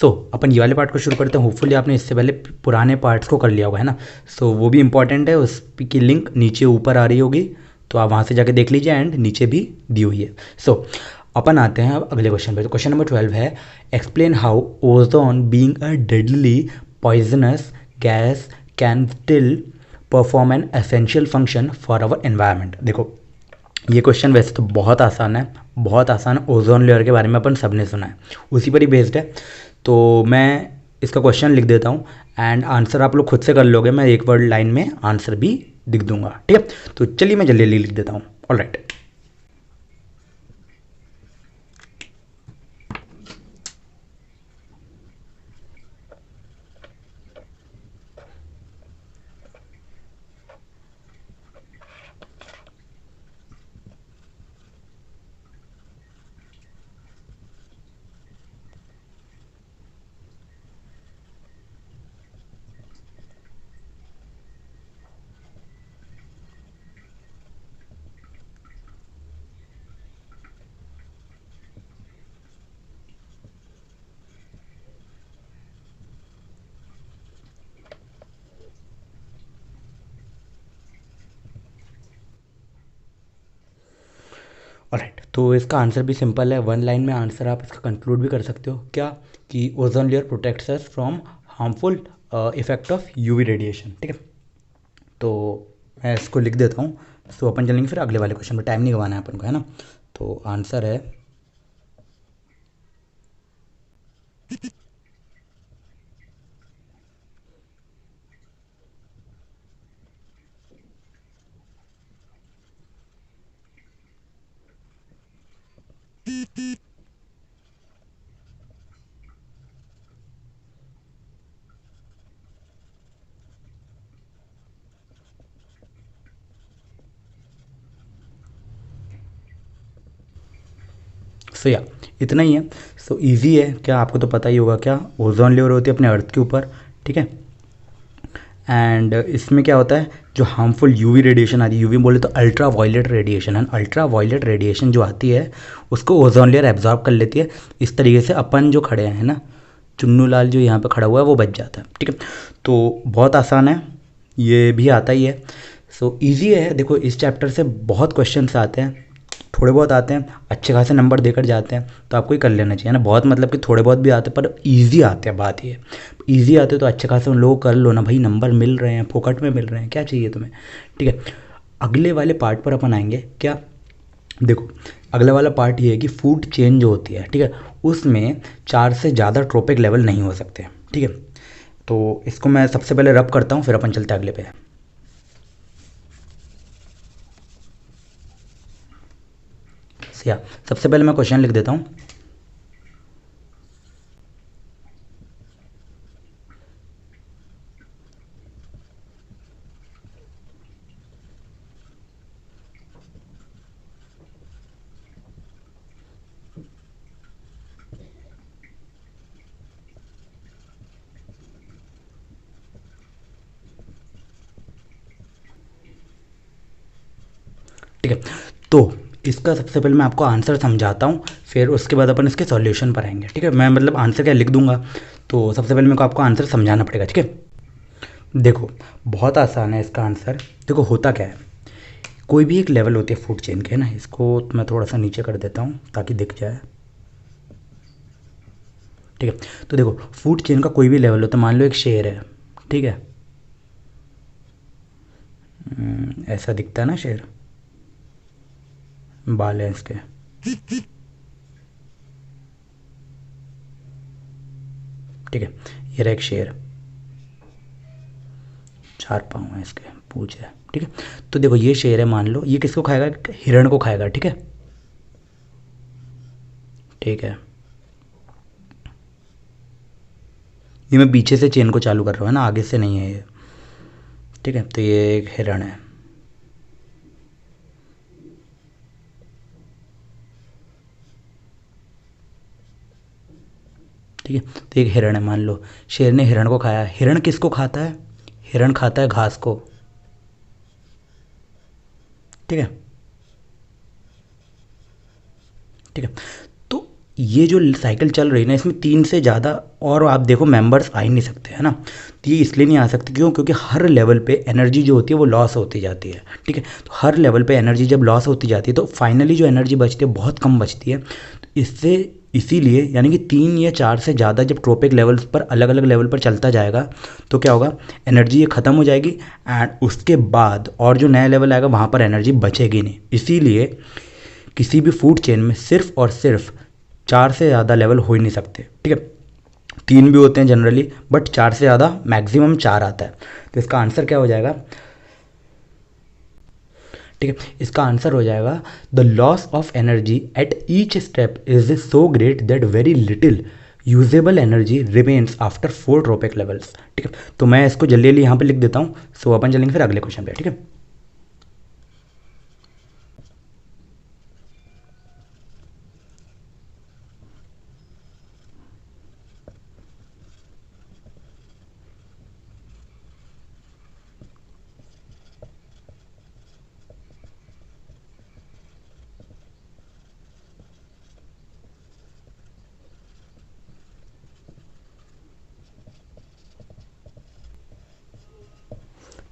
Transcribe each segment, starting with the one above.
सो अपन ये वाले पार्ट को शुरू करते हैं। होपफुली आपने इससे पहले पुराने पार्ट्स को कर लिया होगा, है ना। सो वो भी इंपॉर्टेंट है, उसकी लिंक नीचे ऊपर आ रही होगी, तो आप वहाँ से जाके देख लीजिए, एंड नीचे भी दी हुई है। सो अपन आते हैं अब अगले क्वेश्चन पे। तो क्वेश्चन नंबर 12 है, explain how ozone being a deadly poisonous gas can still perform an essential function for our environment. देखो ये क्वेश्चन वैसे तो बहुत आसान है, बहुत आसान। ओजोन लेयर के बारे में अपन सबने सुना है, उसी पर ही बेस्ड है। तो मैं इसका क्वेश्चन लिख देता हूँ, एंड आंसर आप लोग खुद से कर लोगे। मैं एक वर्ड लाइन में आंसर भी लिख दूंगा, ठीक है। तो चलिए मैं जल्दी लिख देता हूँ। ऑलराइट। ऑलराइट, तो इसका आंसर भी सिंपल है, वन लाइन में आंसर आप इसका कंक्लूड भी कर सकते हो क्या, कि ozone layer protects us from harmful effect of UV radiation, ठीक है। तो मैं इसको लिख देता हूँ। सो अपन चलेंगे फिर अगले वाले क्वेश्चन पर, टाइम नहीं गंवाना है अपन को, है ना। तो आंसर है, सो या इतना ही है। सो इजी है क्या, आपको तो पता ही होगा क्या ओजोन लेयर होती है अपने अर्थ के ऊपर, ठीक है। एंड इसमें क्या होता है, जो हार्मफुल यूवी रेडिएशन आती है, यूवी बोले तो अल्ट्रा वायलेट रेडिएशन है, अल्ट्रा वायलेट रेडिएशन जो आती है उसको ओजोन लेयर एब्जॉर्ब कर लेती है। इस तरीके से अपन जो खड़े हैं ना, चुन्नू लाल जो यहाँ पे खड़ा हुआ है वो बच जाता है, ठीक है। तो बहुत आसान है, ये भी आता ही है। सो इजी है। देखो इस चैप्टर से बहुत क्वेश्चंस आते हैं, थोड़े बहुत आते हैं, अच्छे खासे नंबर देकर जाते हैं, तो आपको ही कर लेना चाहिए ना। बहुत मतलब कि थोड़े बहुत भी आते हैं पर इजी आते हैं, बात ये इजी आते तो अच्छे खासे उन लोगों को कर लो ना भाई, नंबर मिल रहे हैं, फोकट में मिल रहे हैं, क्या चाहिए तुम्हें, ठीक है। अगले वाले पार्ट पर अपन आएंगे क्या। देखो अगला वाला पार्ट ये है कि फूड चेन जो होती है, ठीक है, उसमें 4 से ज़्यादा ट्रोपिक लेवल नहीं हो सकते, ठीक है। तो इसको मैं सबसे पहले रब करता हूँ, फिर अपन चलते हैं अगले पे। या सबसे पहले मैं क्वेश्चन लिख देता हूँ। ठीक है, तो इसका सबसे पहले मैं आपको आंसर समझाता हूँ, फिर उसके बाद अपन इसके सॉल्यूशन पर आएंगे, ठीक है। मैं मतलब आंसर क्या लिख दूंगा, तो सबसे पहले मेरे को आपको आंसर समझाना पड़ेगा, ठीक है। देखो बहुत आसान है इसका आंसर। देखो होता क्या है, कोई भी एक लेवल होती है फूड चेन के, है ना। इसको मैं थोड़ा सा नीचे कर देता हूँ ताकि दिख जाए, ठीक है। तो देखो फूड चेन का कोई भी लेवल होता है, मान लो एक शेर है, ठीक है। ऐसा दिखता है ना शेर, बाल है इसके, ठीक है। ये रहा एक शेर, 4 पाँव है इसके, पूंछ है, ठीक है। तो देखो ये शेर है, मान लो ये किसको खाएगा, हिरण को खाएगा, ठीक है, ठीक है। ये मैं पीछे से चेन को चालू कर रहा हूँ, है ना, आगे से नहीं है ये, ठीक है। तो ये एक हिरण है, ठीक है। तो एक हिरण है, मान लो शेर ने हिरण को खाया। हिरण किसको खाता है, हिरण खाता है घास को, ठीक है, ठीक है। तो ये जो साइकिल चल रही है ना, इसमें 3 से ज़्यादा और आप देखो मेंबर्स आ ही नहीं सकते, है ना। तो ये इसलिए नहीं आ सकते, क्यों? क्योंकि हर लेवल पे एनर्जी जो होती है वो लॉस होती जाती है, ठीक है। तो हर लेवल पे एनर्जी जब लॉस होती जाती है तो फाइनली जो एनर्जी बचती है बहुत कम बचती है। तो इससे इसीलिए यानी कि 3 या 4 से ज़्यादा जब ट्रोपिक लेवल्स पर अलग अलग लेवल पर चलता जाएगा तो क्या होगा, एनर्जी ये ख़त्म हो जाएगी एंड उसके बाद और जो नया लेवल आएगा वहाँ पर एनर्जी बचेगी नहीं। इसीलिए किसी भी फूड चेन में सिर्फ और सिर्फ 4 से ज़्यादा लेवल हो ही नहीं सकते, ठीक है। 3 भी होते हैं जनरली, बट 4 से ज़्यादा मैक्सिमम 4 आता है। तो इसका आंसर क्या हो जाएगा, ठीक है, इसका आंसर हो जाएगा the loss of energy at each step is so great that very little usable energy remains after 4 trophic levels, ठीक है। तो मैं इसको जल्दी जल्दी यहाँ पे लिख देता हूँ। सो अपन चलेंगे फिर अगले क्वेश्चन पे, ठीक है।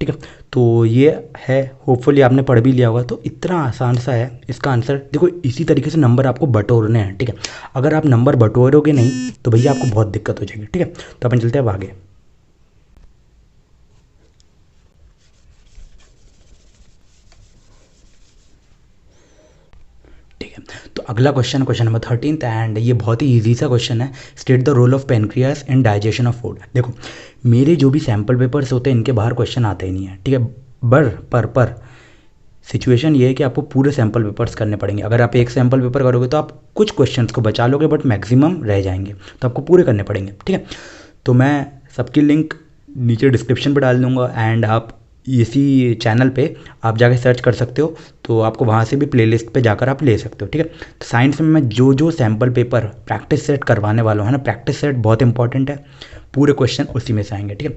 ठीक है, तो ये है, होपफुली आपने पढ़ भी लिया होगा। तो इतना आसान सा है इसका आंसर। देखो इसी तरीके से नंबर आपको बटोरने हैं, ठीक है। अगर आप नंबर बटोरोगे नहीं तो भैया आपको बहुत दिक्कत हो जाएगी, ठीक है। तो अपन चलते हैं अब आगे। ठीक है, तो अगला क्वेश्चन, क्वेश्चन नंबर 13 एंड ये बहुत ही ईजी सा क्वेश्चन है। State the role of pancreas in digestion of food. देखो मेरे जो भी सैम्पल पेपर्स होते हैं इनके बाहर क्वेश्चन आते ही नहीं है, ठीक है। पर सिचुएशन ये है कि आपको पूरे सैम्पल पेपर्स करने पड़ेंगे। अगर आप एक सैम्पल पेपर करोगे तो आप कुछ क्वेश्चंस को बचा लोगे बट मैक्सिमम रह जाएंगे, तो आपको पूरे करने पड़ेंगे, ठीक है। तो मैं सबकी लिंक नीचे डिस्क्रिप्शन पे डाल दूंगा एंड आप इसी चैनल पे आप जाके सर्च कर सकते हो, तो आपको वहाँ से भी प्लेलिस्ट पे जाकर आप ले सकते हो, ठीक है। तो साइंस में मैं जो जो सैम्पल पेपर प्रैक्टिस सेट करवाने वाला हूँ, है ना, प्रैक्टिस सेट बहुत इंपॉर्टेंट है, पूरे क्वेश्चन उसी में से आएंगे, ठीक है।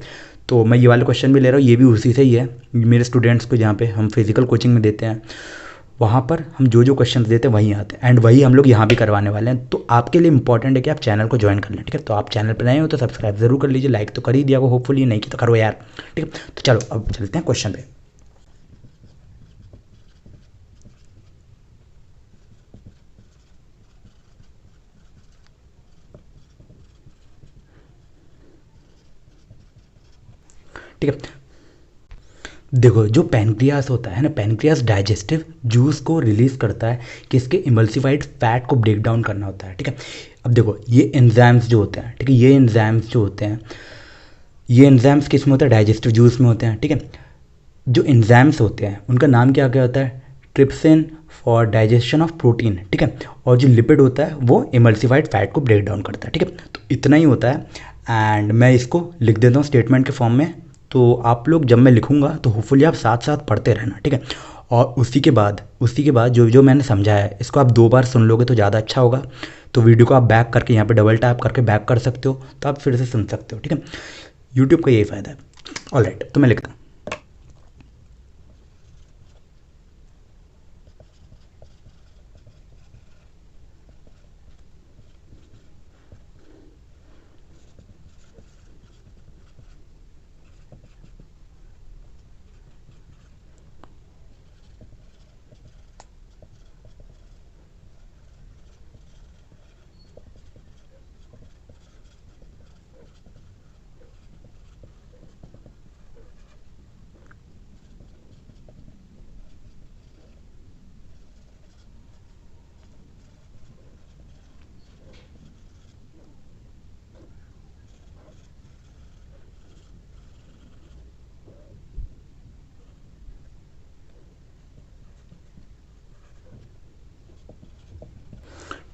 तो मैं ये वाले क्वेश्चन भी ले रहा हूँ, ये भी उसी से ही है। मेरे स्टूडेंट्स को जहाँ पे हम फिजिकल कोचिंग में देते हैं वहाँ पर हम जो जो क्वेश्चंस देते हैं वहीं आते हैं एंड वही हम लोग यहाँ भी करवाने वाले हैं। तो आपके लिए इंपॉर्टेंट है कि आप चैनल को ज्वाइन कर लें, ठीक है। तो आप चैनल पर नए हो तो सब्सक्राइब जरूर कर लीजिए, लाइक तो कर ही दिया हो होपफुली, नहीं की तो करो यार, ठीक है। तो चलो अब चलते हैं क्वेश्चन पे। ठीक है, देखो जो पैनक्रियास होता है ना, पैनक्रियास डाइजेस्टिव जूस को रिलीज करता है कि इसके इमल्सिफाइड फैट को ब्रेक डाउन करना होता है, ठीक है। अब देखो ये एंजाइम्स जो होते हैं, ठीक है, ये एंजाइम्स जो होते हैं, ये एंजाइम्स किस में होते हैं, डाइजेस्टिव जूस में होते हैं, ठीक है। जो एंजाइम्स होते हैं उनका नाम क्या क्या होता है, trypsin for digestion of protein, ठीक है। और जो लिपिड होता है वो इमल्सिफाइड फैट को ब्रेक डाउन करता है, ठीक है। तो इतना ही होता है एंड मैं इसको लिख देता हूँ स्टेटमेंट के फॉर्म में। तो आप लोग जब मैं लिखूंगा तो होपफुली आप साथ साथ पढ़ते रहना, ठीक है। और उसी के बाद जो जो मैंने समझाया है इसको आप 2 बार सुन लोगे तो ज़्यादा अच्छा होगा। तो वीडियो को आप बैक करके यहाँ पे डबल टैप करके बैक कर सकते हो, तो आप फिर से सुन सकते हो, ठीक है। यूट्यूब का यही फ़ायदा है। ऑलराइट, तो मैं लिखता हूँ।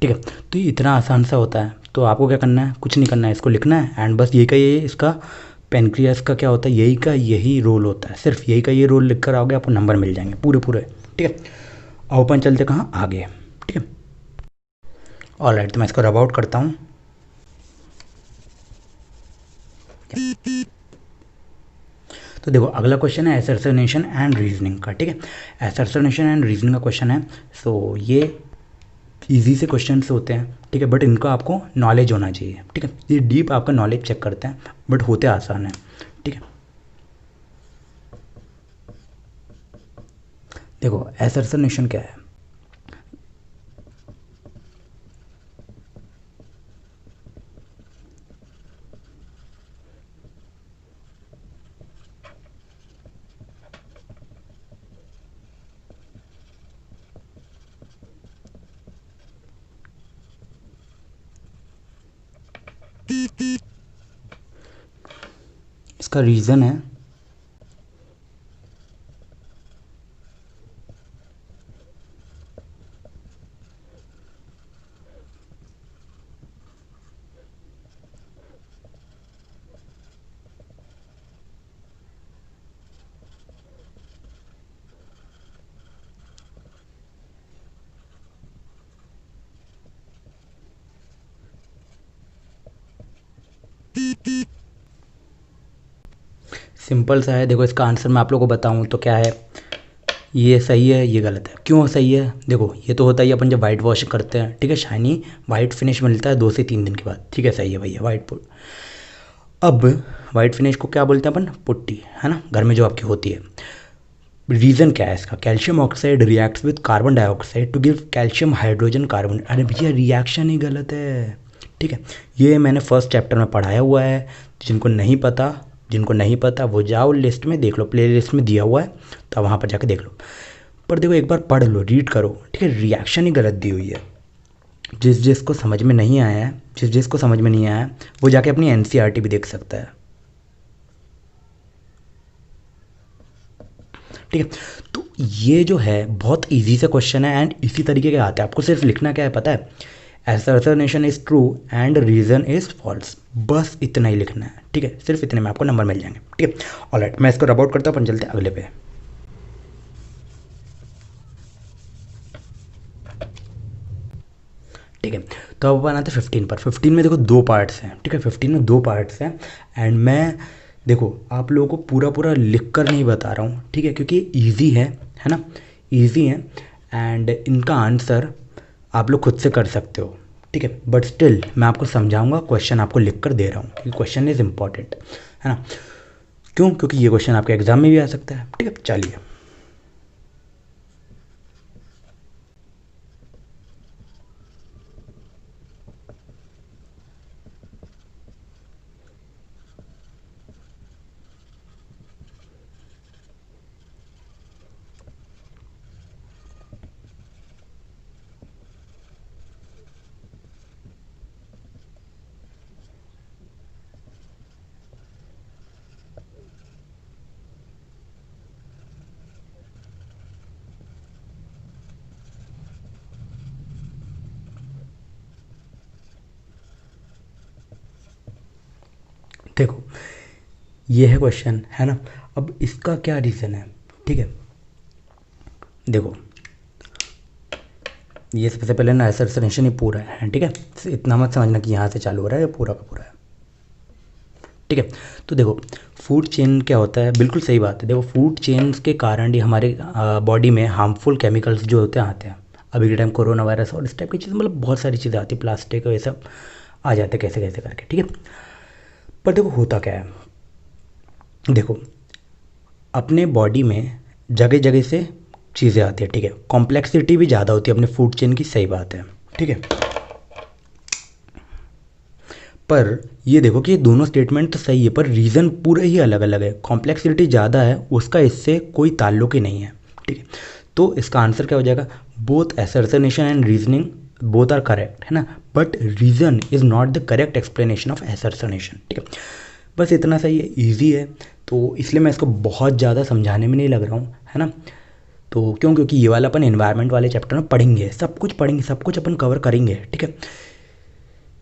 ठीक है, तो ये इतना आसान सा होता है। तो आपको क्या करना है, कुछ नहीं करना है, इसको लिखना है एंड बस यही का ये इसका पेनक्रियास का क्या होता है, यही का यही रोल होता है। सिर्फ यही का ये रोल लिख कर आओगे आपको नंबर मिल जाएंगे पूरे पूरे, ठीक है। अब अपन चलते कहाँ, आगे, ठीक है। ऑलराइट, तो मैं इसको रब आउट करता हूँ। तो देखो अगला क्वेश्चन है असर्शनेशन एंड रीजनिंग का, ठीक है। असर्शनेशन एंड रीजनिंग का क्वेश्चन है। सो ये इजी से क्वेश्चन होते हैं, ठीक है, बट इनका आपको नॉलेज होना चाहिए, ठीक है। ये डीप आपका नॉलेज चेक करते हैं, बट होते आसान है, ठीक है। देखो असर्शनेशन क्या है? इसका रीज़न है सिंपल सा है। देखो इसका आंसर मैं आप लोगों को बताऊं तो क्या है, ये सही है, ये गलत है। क्यों सही है? देखो ये तो होता ही अपन जब वाइट वॉश करते हैं, ठीक है, शाइनी वाइट फिनिश मिलता है 2 से 3 दिन के बाद, ठीक है, सही है भैया, वाइट पुट। अब वाइट फिनिश को क्या बोलते हैं अपन? पुट्टी, है ना, घर में जो आपकी होती है। रीज़न क्या है इसका? Calcium oxide reacts with carbon dioxide to give calcium hydrogen carbon. अरे भैया रिएक्शन ही गलत है, ठीक है। ये मैंने फर्स्ट चैप्टर में पढ़ाया हुआ है। जिनको नहीं पता वो जाओ लिस्ट में देख लो, प्ले लिस्ट में दिया हुआ है, तो वहाँ पर जाके देख लो। पर देखो एक बार पढ़ लो, रीड करो, ठीक है। रिएक्शन ही गलत दी हुई है। जिसको समझ में नहीं आया है, जिसको समझ में नहीं आया है, वो जाके अपनी एनसीईआरटी भी देख सकता है, ठीक है। तो ये जो है बहुत इजी से क्वेश्चन है एंड इसी तरीके के आते हैं। आपको सिर्फ लिखना क्या है पता है? Assertion is true and reason is false, बस इतना ही लिखना है, ठीक है। सिर्फ इतने में आपको नंबर मिल जाएंगे, ठीक है। ऑलराइट, मैं इसको रब आउट करता हूँ, अपन चलते हैं अगले पे। ठीक है, तो अब अपन आते हैं 15 पर। 15 में देखो 2 पार्ट्स हैं, ठीक है, 15 में 2 पार्ट्स हैं। एंड मैं देखो आप लोगों को पूरा पूरा लिख कर नहीं बता रहा हूँ, ठीक है, क्योंकि ईजी है ना, ईजी है। एंड इनका आंसर आप लोग खुद से कर सकते हो, ठीक है, बट स्टिल मैं आपको समझाऊंगा, क्वेश्चन आपको लिख कर दे रहा हूँ क्योंकि क्वेश्चन इज़ इम्पॉर्टेंट, है ना। क्यों? क्योंकि ये क्वेश्चन आपके एग्जाम में भी आ सकता है, ठीक है। चलिए, देखो ये है क्वेश्चन, है ना। अब इसका क्या रीज़न है, ठीक है। देखो ये सबसे पहले ना असर्शनेशन ही पूरा है, ठीक है। इतना मत समझना कि यहाँ से चालू हो रहा है, ये पूरा का पूरा है, ठीक है। तो देखो फूड चेन क्या होता है, बिल्कुल सही बात है। देखो फूड चेन्स के कारण ही हमारे बॉडी में हार्मफुल केमिकल्स जो होते हैं आते हैं। अभी के टाइम कोरोना वायरस और इस टाइप की चीज़, मतलब बहुत सारी चीज़ें आती है, प्लास्टिक और ये सब आ जाते हैं कैसे कैसे करके, ठीक है। पर देखो होता क्या है, देखो अपने बॉडी में जगह जगह से चीज़ें आती है, ठीक है। कॉम्प्लेक्सिटी भी ज़्यादा होती है अपने फूड चेन की, सही बात है, ठीक है। पर ये देखो कि ये दोनों स्टेटमेंट तो सही है, पर रीज़न पूरे ही अलग अलग है। कॉम्प्लेक्सिटी ज़्यादा है, उसका इससे कोई ताल्लुक ही नहीं है, ठीक है। तो इसका आंसर क्या हो जाएगा? Both assertion and reasoning both are correct, है ना, but reason is not the correct explanation of assertion, ठीक है। बस इतना सही है, ईजी है, तो इसलिए मैं इसको बहुत ज़्यादा समझाने में नहीं लग रहा हूँ, है ना। तो क्यों? क्योंकि ये वाला अपन एनवायरनमेंट वाले चैप्टर में पढ़ेंगे, सब कुछ पढ़ेंगे, सब कुछ अपन कवर करेंगे, ठीक है।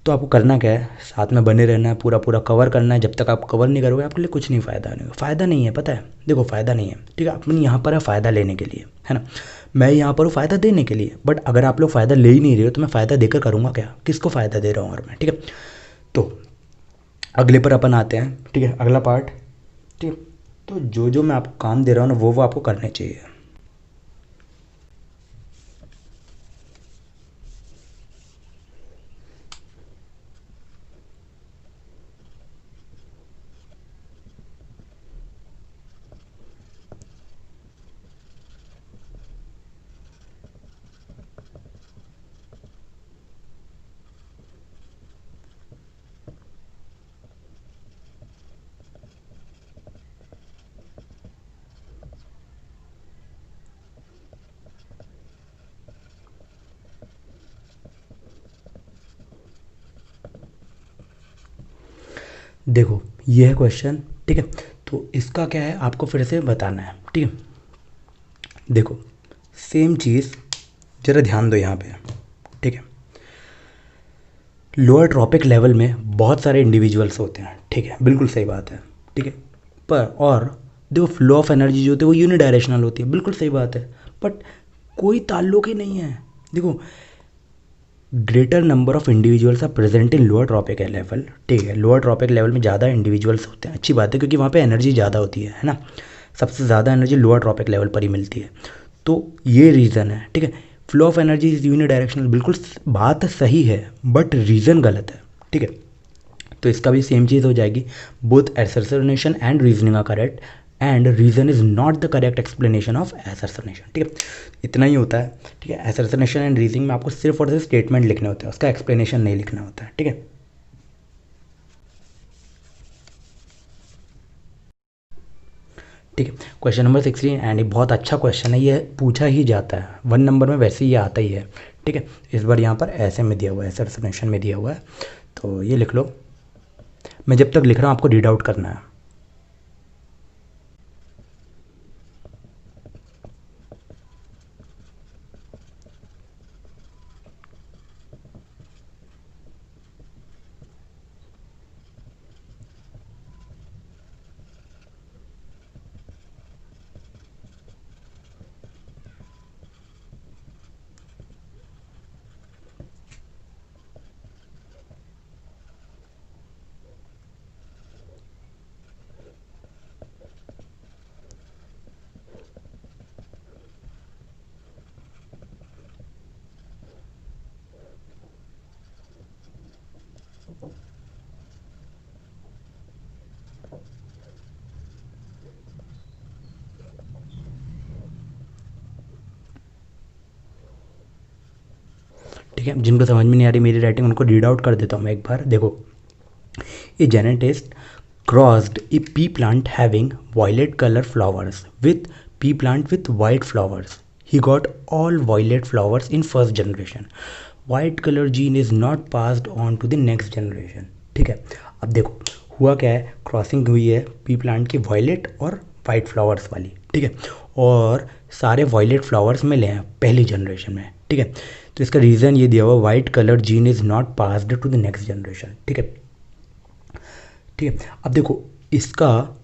तो आपको करना क्या है, साथ में बने रहना है, पूरा पूरा कवर करना है। जब तक आप कवर नहीं करोगे आपके लिए कुछ नहीं, फ़ायदा नहीं है, पता है। देखो फ़ायदा नहीं है, ठीक है। अपन यहाँ पर है फ़ायदा लेने के लिए, है ना। मैं यहाँ पर हूँ फ़ायदा देने के लिए, बट अगर आप लोग फ़ायदा ले ही नहीं रहे हो तो मैं फ़ायदा देकर करूँगा क्या? किसको फ़ायदा दे रहा हूँ और मैं, ठीक है। तो अगले पर अपन आते हैं, ठीक है, अगला पार्ट, ठीक है। तो जो जो मैं आपको काम दे रहा हूँ ना वो आपको करने चाहिए। देखो ये है क्वेश्चन, ठीक है। तो इसका क्या है आपको फिर से बताना है, ठीक है। देखो सेम चीज़ ज़रा ध्यान दो यहाँ पे, ठीक है। लोअर ट्रॉपिक लेवल में बहुत सारे इंडिविजुअल्स होते हैं, ठीक है, बिल्कुल सही बात है, ठीक है। पर और देखो फ्लो ऑफ एनर्जी जो होती है वो यूनिडायरेक्शनल होती है, बिल्कुल सही बात है। बट कोई ताल्लुक ही नहीं है। देखो greater number of individuals are present in lower trophic level, ठीक है। लोअर ट्रॉपिक लेवल में ज़्यादा इंडिविजुअल्स होते हैं, अच्छी बात है, क्योंकि वहाँ पे एनर्जी ज़्यादा होती है ना। सबसे ज़्यादा एनर्जी लोअर ट्रॉपिक लेवल पर ही मिलती है। तो ये रीज़न है, ठीक है। Flow of energy is unidirectional, बिल्कुल बात सही है, बट रीज़न गलत है, ठीक है। तो इसका भी सेम चीज़ हो जाएगी, both assertion and reasoning are correct and reason is not the correct explanation of assertion, ठीक है। इतना ही होता है, ठीक है। असर्शनेशन एंड रीजनिंग में आपको सिर्फ और सिर्फ स्टेटमेंट लिखने होते हैं, उसका एक्सप्लेनेशन नहीं लिखना होता है, ठीक है। ठीक है, क्वेश्चन नंबर 16 एंड ये बहुत अच्छा क्वेश्चन है, ये पूछा ही जाता है 1 नंबर में, वैसे ही ये आता ही है, ठीक है। इस बार यहाँ पर ऐसे में दिया हुआ है, असर्शनेशन में दिया हुआ है, तो ये लिख लो। मैं जब तक लिख रहा हूँ आपको रीड आउट करना है। ठीक है, जिनको समझ में नहीं आ रही मेरी राइटिंग उनको रीड आउट कर देता हूँ मैं एक बार। देखो ए geneticist crossed a pea plant having violet color flowers with pea plant with white flowers. He got all violet flowers in first generation. White color gene is not passed on to the next generation. ठीक है, अब देखो हुआ क्या है, crossing हुई है P plant की वायलेट और वाइट फ्लावर्स वाली, ठीक है। और सारे वायलेट फ्लावर्स मिले हैं पहली जनरेशन में, ठीक है। तो इसका रीज़न ये दिया हुआ, white colour gene is not passed to the next generation, ठीक है। ठीक है, अब देखो इसका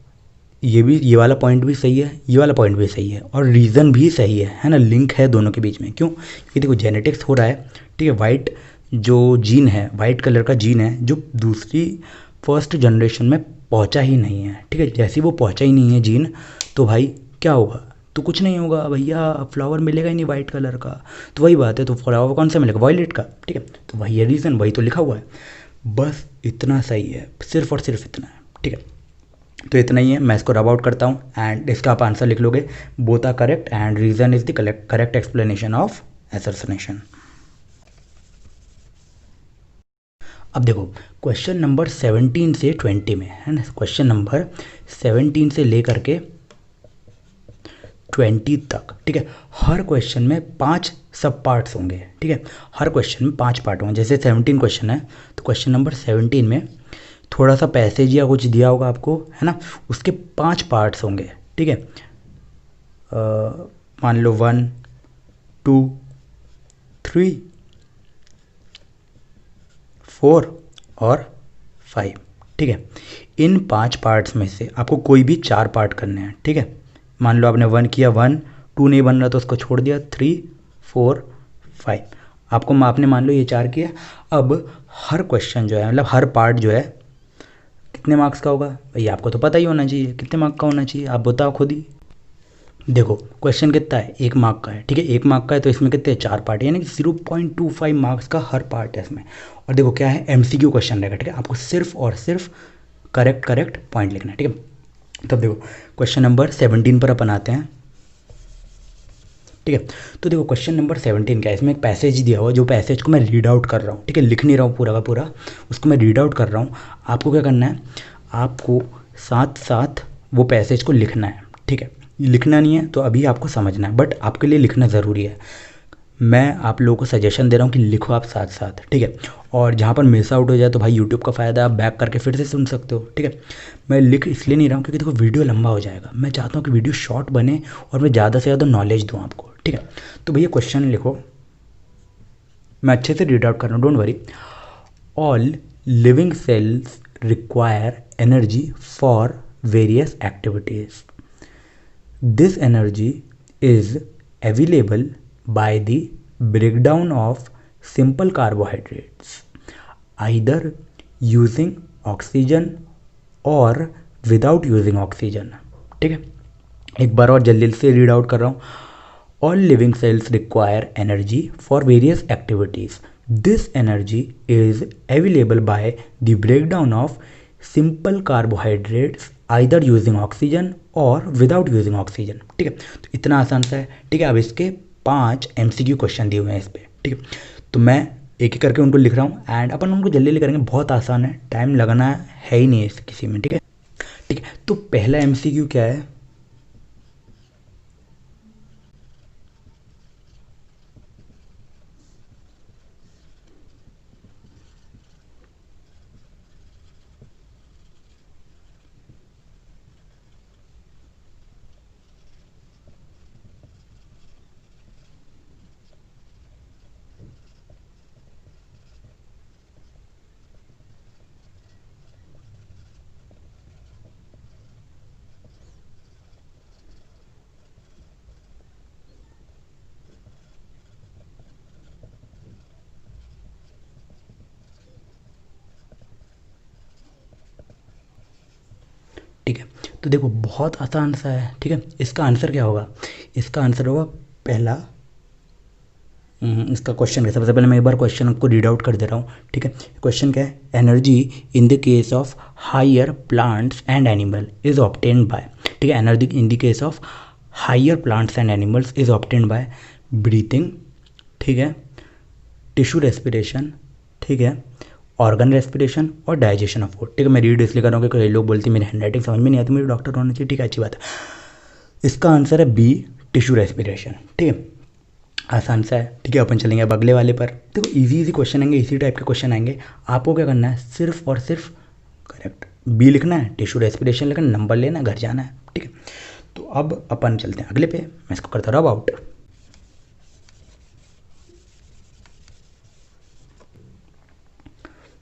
ये वाला पॉइंट भी सही है, ये वाला पॉइंट भी सही है, और रीज़न भी सही है ना, लिंक है दोनों के बीच में। क्यों? क्योंकि देखो जेनेटिक्स हो रहा है, ठीक है। वाइट जो जीन है, वाइट कलर का जीन है, जो दूसरी फर्स्ट जनरेशन में पहुंचा ही नहीं है, ठीक है। जैसे ही वो पहुंचा ही नहीं है जीन, तो भाई क्या होगा? तो कुछ नहीं होगा भैया, फ्लावर मिलेगा ही नहीं वाइट कलर का। तो वही बात है, तो फ्लावर कौन सा मिलेगा? वायलेट का, ठीक है। तो वही है रीज़न, वही तो लिखा हुआ है, बस इतना सही है, सिर्फ और सिर्फ इतना है, ठीक है। तो इतना ही है, मैं इसको रब आउट करता हूँ एंड इसका आप आंसर लिख लोगे, both are correct and reason is the correct explanation of assertion. अब देखो क्वेश्चन नंबर 17 से 20 में है ना, क्वेश्चन नंबर 17 से लेकर के 20 तक, ठीक है। हर क्वेश्चन में 5 सब पार्ट्स होंगे, ठीक है। हर क्वेश्चन में 5 पार्ट होंगे। जैसे 17 क्वेश्चन है, तो क्वेश्चन नंबर 17 में थोड़ा सा पैसेज या कुछ दिया होगा आपको, है ना, उसके 5 पार्ट्स होंगे, ठीक है। मान लो 1 2 3 4 और 5, ठीक है। इन 5 पार्ट्स में से आपको कोई भी 4 पार्ट करने हैं, ठीक है। मान लो आपने 1 किया, 1 2 नहीं बन रहा तो उसको छोड़ दिया, 3 4 5 आपको आपने मान लो ये 4 किया। अब हर क्वेश्चन जो है, मतलब हर पार्ट जो है कितने मार्क्स का होगा भाई? आपको तो पता ही होना चाहिए कितने मार्क का होना चाहिए, आप बताओ खुद ही। देखो क्वेश्चन कितना है, 1 मार्क का है, ठीक है। 1 मार्क का है तो इसमें कितने 4 पार्ट, यानी कि 0.25 मार्क्स का हर पार्ट है इसमें। और देखो क्या है, MCQ क्वेश्चन रहेगा, ठीक है। आपको सिर्फ और सिर्फ करेक्ट पॉइंट लिखना है, ठीक है। तब देखो क्वेश्चन नंबर 17 पर अपन आते हैं, ठीक है। तो देखो क्वेश्चन नंबर 17 क्या है, इसमें एक पैसेज दिया हुआ, जो पैसेज को मैं रीड आउट कर रहा हूँ, ठीक है। लिख नहीं रहा हूँ पूरा का पूरा, उसको मैं रीड आउट कर रहा हूँ। आपको क्या करना है, आपको साथ साथ वो पैसेज को लिखना है, ठीक है। लिखना नहीं है तो अभी आपको समझना है, बट आपके लिए लिखना ज़रूरी है। मैं आप लोगों को सजेशन दे रहा हूँ कि लिखो आप साथ साथ, ठीक है। और जहाँ पर मिस आउट हो जाए तो भाई यूट्यूब का फ़ायदा, आप बैक करके फिर से सुन सकते हो, ठीक है। मैं लिख इसलिए नहीं रहा हूँ क्योंकि देखो वीडियो लंबा हो जाएगा, मैं चाहता हूँ कि वीडियो शॉर्ट बने और मैं ज़्यादा से ज़्यादा नॉलेज दूँ आपको, ठीक है। तो भैया क्वेश्चन लिखो, मैं अच्छे से रीड आउट कर रहा हूँ, don't worry. All living cells require energy for various activities. This energy is available by the breakdown of simple carbohydrates, either using oxygen or without using oxygen, ठीक है। एक बार और जल्दी से रीड आउट कर रहा हूँ। All living cells require energy for various activities. This energy is available by the breakdown of simple carbohydrates either using oxygen और विदाउट यूजिंग ऑक्सीजन, ठीक है। तो इतना आसान सा है, ठीक है। अब इसके 5 MCQ क्वेश्चन दिए हुए हैं इस पर, ठीक है। तो मैं एक एक करके उनको लिख रहा हूँ एंड अपन उनको जल्दी जल्दी करेंगे, बहुत आसान है, टाइम लगाना है ही नहीं इस किसी में, ठीक है। ठीक है, तो पहला MCQ क्या है? ठीक है, तो देखो बहुत आसान सा है, ठीक है। इसका आंसर क्या होगा? इसका आंसर होगा पहला। इसका क्वेश्चन है, सबसे पहले मैं एक बार क्वेश्चन आपको रीड आउट कर दे रहा हूँ, ठीक है। क्वेश्चन क्या है? Energy in the case of higher plants and animal is obtained by, ठीक है। Energy in the case of higher plants and animals is obtained by breathing, ठीक है, टिश्यू रेस्पिरेशन, ठीक है, ऑर्गन रेस्पिरेशन और डाइजेशन ऑफ फूड, ठीक है। मैं रीड इसलिए कर रहा हूँ क्योंकि कई लोग बोलते हैं मेरी हैंडराइटिंग समझ में नहीं आती, मेरे डॉक्टर होना चाहिए, ठीक है, अच्छी बात है। इसका आंसर है बी, टिश्यू रेस्पिरेशन, ठीक है। आसान सा है, ठीक है। अपन चलेंगे अब अगले वाले पर। देखो इजी इजी क्वेश्चन आएंगे, इसी टाइप के क्वेश्चन आएंगे। आपको क्या करना है? सिर्फ और सिर्फ करेक्ट बी लिखना है, टिश्यू रेस्पिरेशन लिखना, नंबर लेना है, घर जाना है, ठीक है। तो अब अपन चलते हैं अगले पे, मैं इसको करता रहा अबाउट।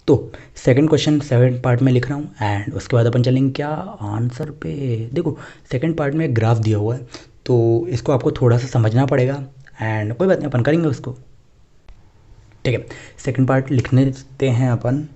तो सेकंड क्वेश्चन सेकंड पार्ट में लिख रहा हूँ एंड उसके बाद अपन चलेंगे क्या आंसर पे। देखो सेकंड पार्ट में एक ग्राफ दिया हुआ है, तो इसको आपको थोड़ा सा समझना पड़ेगा एंड कोई बात नहीं, अपन करेंगे उसको, ठीक है। सेकंड पार्ट लिखने देते हैं अपन।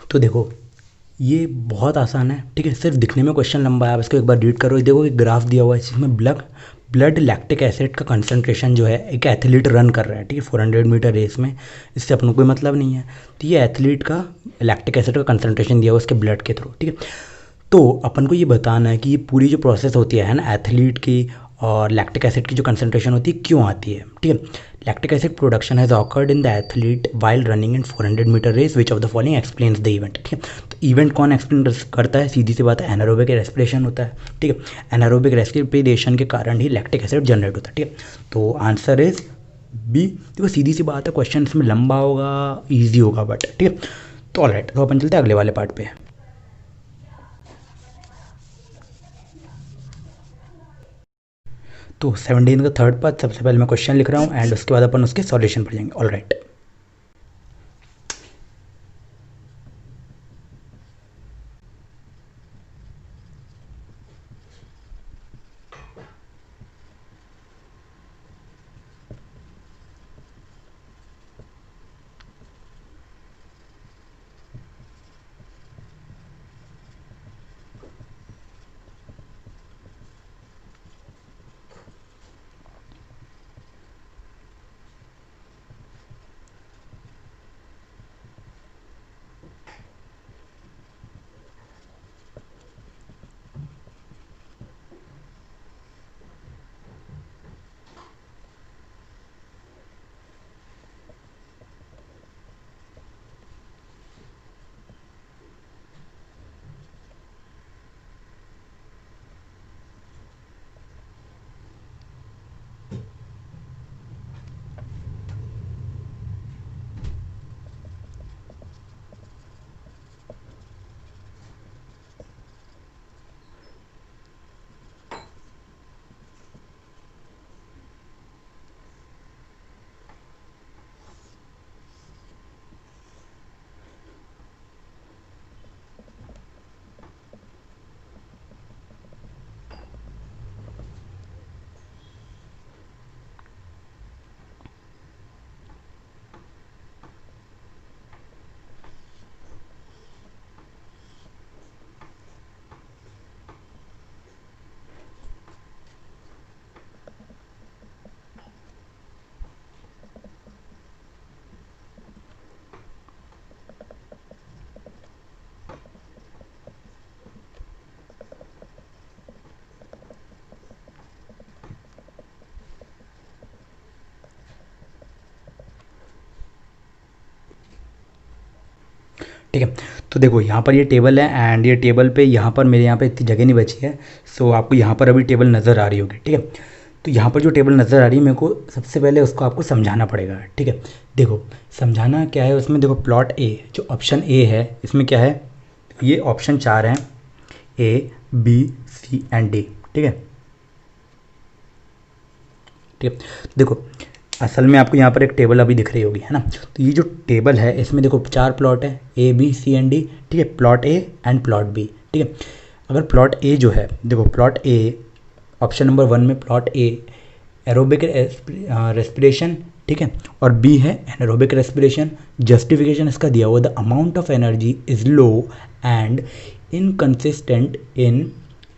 तो देखो ये बहुत आसान है, ठीक है। सिर्फ दिखने में क्वेश्चन लंबा है, आप इसको एक बार रीड करो। देखो एक ग्राफ दिया हुआ है जिसमें ब्लड लैक्टिक एसिड का कंसंट्रेशन जो है एक एथलीट रन कर रहा है, ठीक है, 400 मीटर रेस में, इससे अपन को कोई मतलब नहीं है। तो ये एथलीट का लैक्टिक एसिड का कंसंट्रेशन दिया हुआ उसके ब्लड के थ्रू, ठीक है। तो अपन को ये बताना है कि ये पूरी जो प्रोसेस होती है ना एथलीट की और लैक्टिक एसिड की जो कंसंट्रेशन होती है क्यों आती है, ठीक है। Lactic acid production has occurred in the athlete while running in 400 metre race, which of the following explains the event, ठीक है। तो इवेंट कौन एक्सप्लेन करता है, सीधी सी बात है, एनारोबिक रेस्पिरेशन होता है, ठीक है। एनारोबिक रेस्पिरेशन के कारण ही लैक्टिक एसिड जनरेट होता है, ठीक है। तो आंसर इज बी। देखो सीधी सी बात है, क्वेश्चन इसमें लंबा होगा ईजी होगा बट, ठीक है। तो ऑलराइट, तो अपन चलते हैं अगले वाले पार्ट पे। तो 17 का थर्ड पार्ट, सबसे पहले मैं क्वेश्चन लिख रहा हूँ एंड उसके बाद अपन उसके सॉल्यूशन पर जाएंगे। ऑलराइट, ठीक है। तो देखो यहाँ पर ये टेबल है एंड ये टेबल पे यहाँ पर मेरे यहाँ पे इतनी जगह नहीं बची है, सो आपको यहाँ पर अभी टेबल नज़र आ रही होगी, ठीक है। तो यहाँ पर जो टेबल नज़र आ रही है मेरे को सबसे पहले उसको आपको समझाना पड़ेगा, ठीक है। देखो समझाना क्या है उसमें, देखो प्लॉट ए जो ऑप्शन ए है इसमें क्या है, ये ऑप्शन 4 हैं, A B C and D, ठीक है। ठीक है, देखो असल में आपको यहाँ पर एक टेबल अभी दिख रही होगी, है ना। तो ये जो टेबल है इसमें देखो 4 प्लॉट है, A B C and D, ठीक है। Plot A and plot B, ठीक है। अगर प्लॉट ए जो है, देखो प्लॉट ए ऑप्शन नंबर 1 में प्लॉट ए एरोबिक रेस्पिरेशन, ठीक है, और बी है एनारोबिक रेस्पिरेशन। जस्टिफिकेशन इसका दिया हुआ, the amount of energy is low and inconsistent in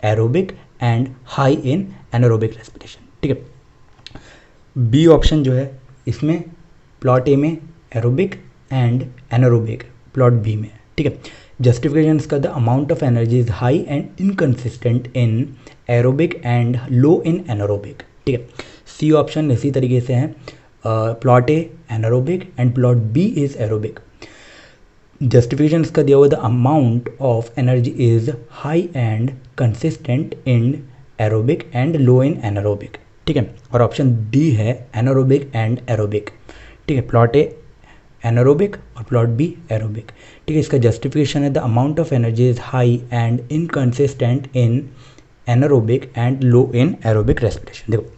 aerobic and high in anaerobic respiration, ठीक है। बी ऑप्शन जो है इसमें प्लॉट ए में aerobic and anaerobic, plot B में, ठीक है। जस्टिफिकेशन इसका, the amount of energy is high and inconsistent in aerobic and low in anaerobic, ठीक है। सी ऑप्शन इसी तरीके से है, plot A anaerobic and plot B is aerobic. Justification इसका दिया हुआ, the amount of energy is high and consistent in aerobic and low in anaerobic, ठीक है। और ऑप्शन डी है एनारोबिक एंड एरोबिक, ठीक है। प्लॉट ए एनारोबिक और प्लॉट बी एरोबिक, ठीक है। इसका जस्टिफिकेशन है, the amount of energy is high and inconsistent in anaerobic and low in aerobic respiration. देखो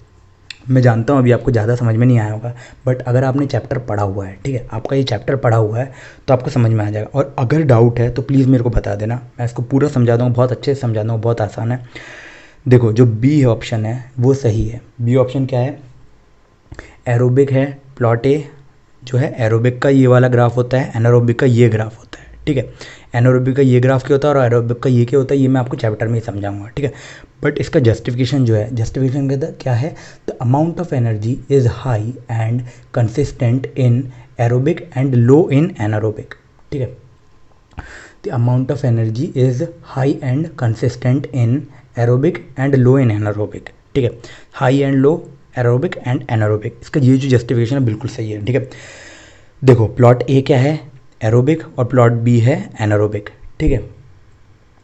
मैं जानता हूँ अभी आपको ज़्यादा समझ में नहीं आया होगा, बट अगर आपने चैप्टर पढ़ा हुआ है, ठीक है, आपका ये चैप्टर पढ़ा हुआ है तो आपको समझ में आ जाएगा। और अगर डाउट है तो प्लीज़ मेरे को बता देना, मैं इसको पूरा समझा दूँगा, बहुत अच्छे से समझा दूँगा, बहुत आसान है। देखो जो बी ऑप्शन है वो सही है। बी ऑप्शन क्या है, एरोबिक है, प्लॉट ए जो है एरोबिक का ये वाला ग्राफ होता है, एनारोबिक का ये ग्राफ होता है, ठीक है। एनारोबिक का ये ग्राफ क्या होता है और एरोबिक का ये क्या होता है, ये मैं आपको चैप्टर में ही समझाऊंगा, ठीक है। बट इसका जस्टिफिकेशन जो है, जस्टिफिकेशन क्या है, the amount of energy is high and consistent in aerobic and low in anaerobic, ठीक है। The amount of energy is high and consistent in aerobic and low in anaerobic, ठीक है। High and low aerobic and anaerobic, इसका ये जो justification है बिल्कुल सही है, ठीक है। देखो प्लॉट ए क्या है, एरोबिक, और प्लॉट बी है एनारोबिक, ठीक है।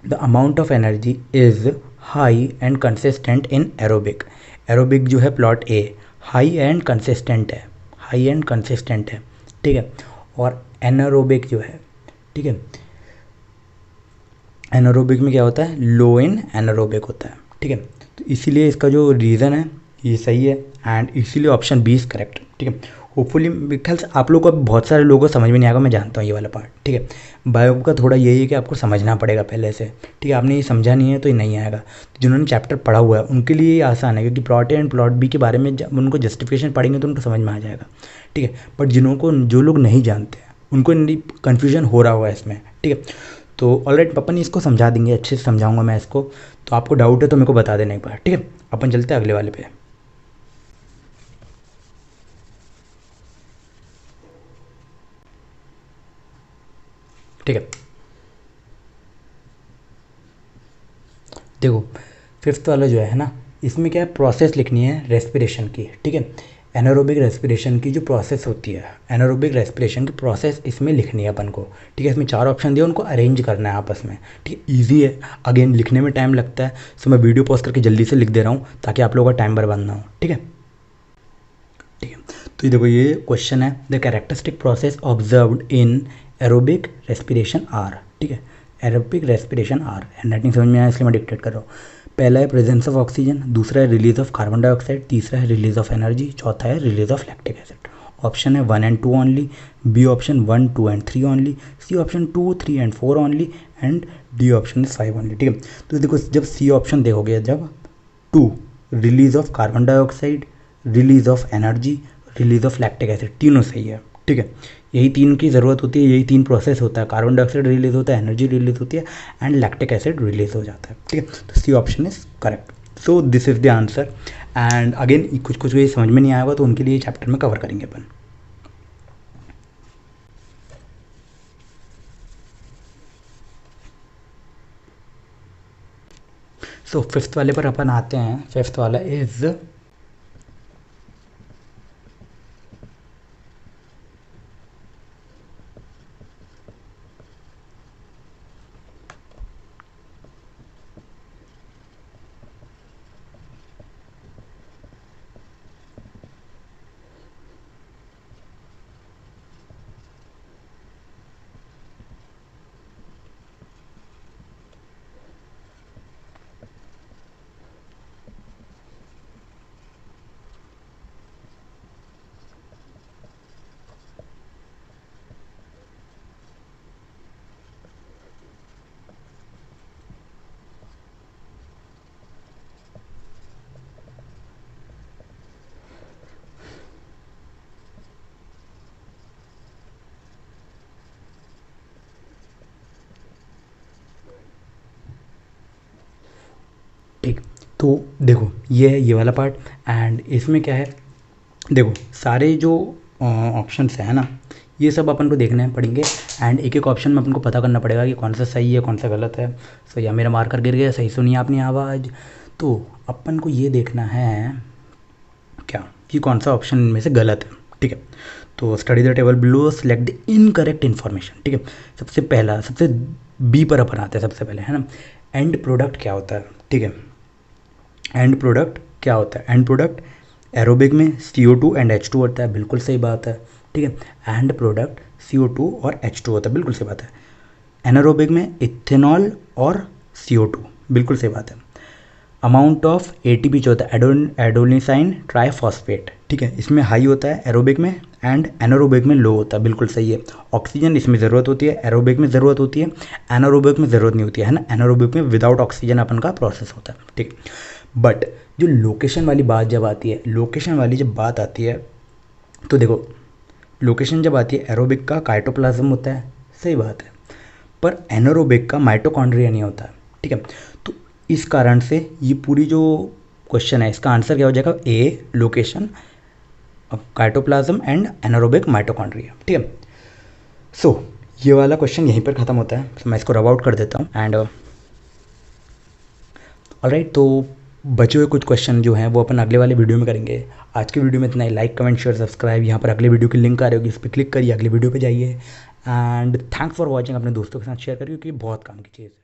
The amount of energy is high and consistent in aerobic, aerobic जो है plot A high and consistent है, हाई एंड कंसिस्टेंट है, ठीक है। और एनारोबिक जो है, ठीक है, एनारोबिक में क्या होता है, लो इन एनारोबिक होता है, ठीक है। तो इसीलिए इसका जो रीज़न है ये सही है एंड इसीलिए ऑप्शन बी इज़ करेक्ट, ठीक है। होपफुली मेरे ख्याल से आप लोगों को, बहुत सारे लोगों को समझ में नहीं आएगा, मैं जानता हूँ ये वाला पार्ट, ठीक है। बायो का थोड़ा यही है कि आपको समझना पड़ेगा पहले से, ठीक है। आपने ये समझा नहीं है तो ये नहीं आएगा। तो जिन्होंने चैप्टर पढ़ा हुआ है उनके लिए ये आसान है, क्योंकि plot A and plot B के बारे में जब उनको जस्टिफिकेशन पढ़ेंगे तो उनको समझ में आ जाएगा, ठीक है। बट जो लोग नहीं जानते हैं उनको कन्फ्यूजन हो रहा हुआ है इसमें, ठीक है। तो ऑलराइट, अपन इसको समझा देंगे, अच्छे से समझाऊंगा मैं इसको। तो आपको डाउट है तो मेरे को बता देना एक बार, ठीक है। अपन चलते हैं अगले वाले पे। ठीक है, देखो फिफ्थ वाला जो है ना, इसमें क्या है, प्रोसेस लिखनी है रेस्पिरेशन की, ठीक है। एनारोबिक रेस्पिरेशन की जो प्रोसेस होती है, एनारोबिक रेस्पिरेशन की प्रोसेस इसमें लिखनी है अपन को, ठीक है। इसमें 4 ऑप्शन दिए, उनको अरेंज करना है आपस में, ठीक है। ईजी है, अगेन लिखने में टाइम लगता है, सो मैं वीडियो पॉज करके जल्दी से लिख दे रहा हूँ ताकि आप लोगों का टाइम बर्बाद ना हो, ठीक है। ठीक है, तो ये देखो ये क्वेश्चन है, the characteristic process observed in aerobic respiration are, ठीक है। एरोबिक रेस्पिरेशन आर, हैंडराइटिंग समझ में आया इसलिए मैं डिक्टेट कर रहा हूँ। पहला है प्रेजेंस ऑफ ऑक्सीजन, दूसरा है रिलीज ऑफ कार्बन डाइऑक्साइड, तीसरा है रिलीज ऑफ एनर्जी, चौथा है release of lactic acid. Option है 1 and 2 only, B option 1, 2 and 3 only, C option 2, 3 and 4 only, and D option is 5 only, ठीक है। तो देखो जब सी ऑप्शन देखोगे, जब 2 release of carbon dioxide, release of energy, release of lactic acid, तीनों सही है, ठीक है। यही 3 की ज़रूरत होती है, यही 3 प्रोसेस होता है, कार्बन डाइऑक्साइड रिलीज होता है, एनर्जी रिलीज होती है एंड लैक्टिक एसिड रिलीज हो जाता है, ठीक है। तो C option is correct. So this is the answer. And again कुछ कुछ ये समझ में नहीं आएगा तो उनके लिए चैप्टर में कवर करेंगे अपन। सो फिफ्थ वाले पर अपन आते हैं। फिफ्थ वाला इज ठीक। तो देखो ये है ये वाला पार्ट, एंड इसमें क्या है, देखो सारे जो ऑप्शंस है ना, ये सब अपन को देखने पड़ेंगे एंड एक एक ऑप्शन में अपन को पता करना पड़ेगा कि कौन सा सही है कौन सा गलत है। सो या मेरा मार्कर गिर गया, सही सुनी आपने आवाज़। तो अपन को ये देखना है क्या कि कौन सा ऑप्शन इनमें से गलत है, ठीक है। तो study the table below, select the incorrect information, ठीक है। सबसे पहला, सबसे बी पर अपन आते हैं सबसे पहले, है ना। एंड प्रोडक्ट क्या होता है, ठीक है। एंड प्रोडक्ट क्या होता है, एंड प्रोडक्ट एरोबिक में CO2 एंड H2 होता है, बिल्कुल सही बात है, ठीक है। एंड प्रोडक्ट CO2 और H2 होता है, बिल्कुल सही बात है। एनारोबिक में इथेनॉल और CO2, बिल्कुल सही बात है। अमाउंट ऑफ ATP जो होता है एडोनिसाइन ट्राइफॉस्फेट, ठीक है, इसमें हाई होता है एरोबिक में एंड एनारोबिक में लो होता है, बिल्कुल सही है। ऑक्सीजन इसमें ज़रूरत होती है, एरोबिक में ज़रूरत होती है, एनारोबिक में ज़रूरत नहीं होती है ना। एनारोबिक में विदाउट ऑक्सीजन अपन का प्रोसेस होता है, ठीक है। बट जो लोकेशन वाली बात जब आती है, लोकेशन वाली जब बात आती है, तो देखो लोकेशन जब आती है, एरोबिक का काइटोप्लाज्म होता है, सही बात है। पर एनारोबिक का माइटोकॉन्ड्रिया नहीं होता है, ठीक है। तो इस कारण से ये पूरी जो क्वेश्चन है इसका आंसर क्या हो जाएगा, A location cytoplasm and anaerobic mitochondria, ठीक है। सो ये वाला क्वेश्चन यहीं पर ख़त्म होता है, तो मैं इसको रब आउट कर देता हूँ। एंड ऑलराइट, तो बचे हुए कुछ क्वेश्चन जो हैं वो अपन अगले वाले वीडियो में करेंगे। आज की वीडियो में इतना ही। लाइक कमेंट शेयर सब्सक्राइब, यहाँ पर अगले वीडियो की लिंक आ रही होगी, इस पर क्लिक करिए, अगले वीडियो पे जाइए। And thanks for watching. अपने दोस्तों के साथ शेयर करिए क्योंकि बहुत काम की चीज़ है।